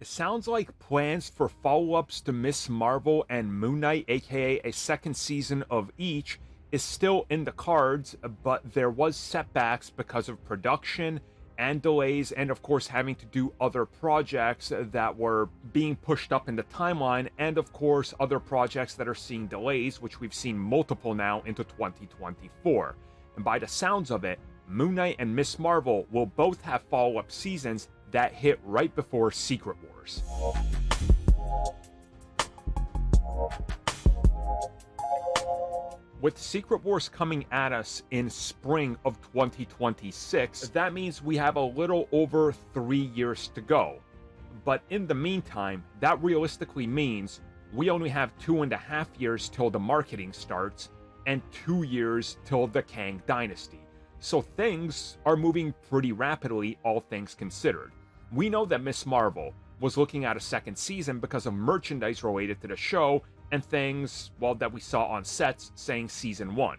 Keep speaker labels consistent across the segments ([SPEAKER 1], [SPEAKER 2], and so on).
[SPEAKER 1] It sounds like plans for follow-ups to Ms. Marvel and Moon Knight, aka a second season of each, is still in the cards, but there was setbacks because of production and delays, and of course having to do other projects that were being pushed up in the timeline, and of course other projects that are seeing delays, which we've seen multiple now into 2024. And by the sounds of it, Moon Knight and Ms. Marvel will both have follow-up seasons that hit right before Secret Wars. With Secret Wars coming at us in spring of 2026, that means we have a little over 3 years to go. But in the meantime, that realistically means we only have 2.5 years till the marketing starts, and 2 years till the Kang Dynasty. So things are moving pretty rapidly, all things considered. We know that Ms. Marvel was looking at a second season because of merchandise related to the show and things, well, that we saw on sets saying season 1.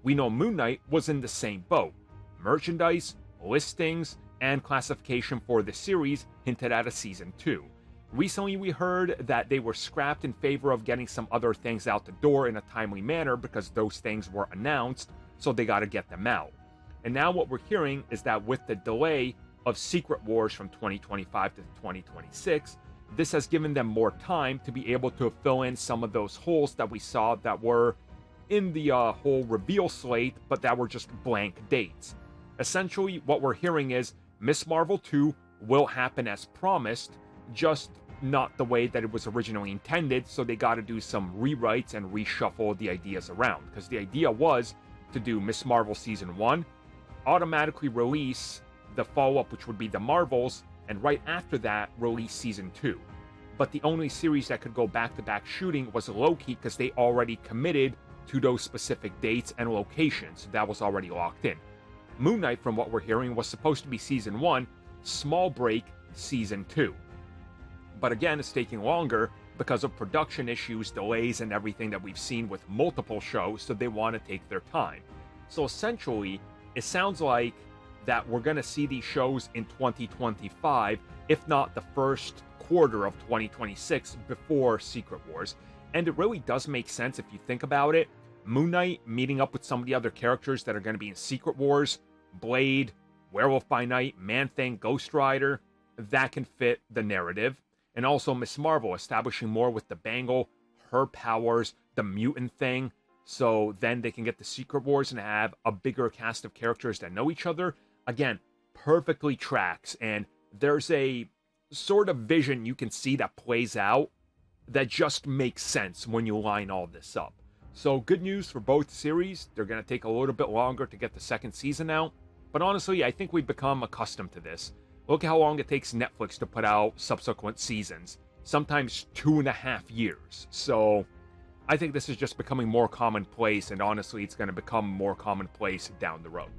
[SPEAKER 1] We know Moon Knight was in the same boat. Merchandise, listings, and classification for the series hinted at a season 2. Recently we heard that they were scrapped in favor of getting some other things out the door in a timely manner because those things were announced, so they gotta get them out. And now what we're hearing is that with the delay of Secret Wars from 2025 to 2026, this has given them more time to be able to fill in some of those holes that we saw that were in the whole reveal slate, but that were just blank dates. Essentially, what we're hearing is Ms. Marvel 2 will happen as promised, just not the way that it was originally intended, so they got to do some rewrites and reshuffle the ideas around, because the idea was to do Ms. Marvel Season 1, automatically release the follow-up, which would be the Marvels, and right after that, release Season 2. But the only series that could go back-to-back shooting was Loki, because they already committed to those specific dates and locations. That was already locked in. Moon Knight, from what we're hearing, was supposed to be Season 1, small break, Season 2. But again, it's taking longer because of production issues, delays, and everything that we've seen with multiple shows, so they want to take their time. So essentially, it sounds like that we're going to see these shows in 2025, if not the first quarter of 2026 before Secret Wars. And it really does make sense if you think about it. Moon Knight meeting up with some of the other characters that are going to be in Secret Wars, Blade, Werewolf by Night, Man-Thing, Ghost Rider, that can fit the narrative. And also Ms. Marvel establishing more with the Bangle, her powers, the mutant thing, so then they can get the Secret Wars and have a bigger cast of characters that know each other. Again, perfectly tracks, and there's a sort of vision you can see that plays out that just makes sense when you line all this up. So good news for both series. They're going to take a little bit longer to get the second season out, but honestly, I think we've become accustomed to this. Look at how long it takes Netflix to put out subsequent seasons, sometimes 2.5 years. So I think this is just becoming more commonplace, and honestly, it's going to become more commonplace down the road.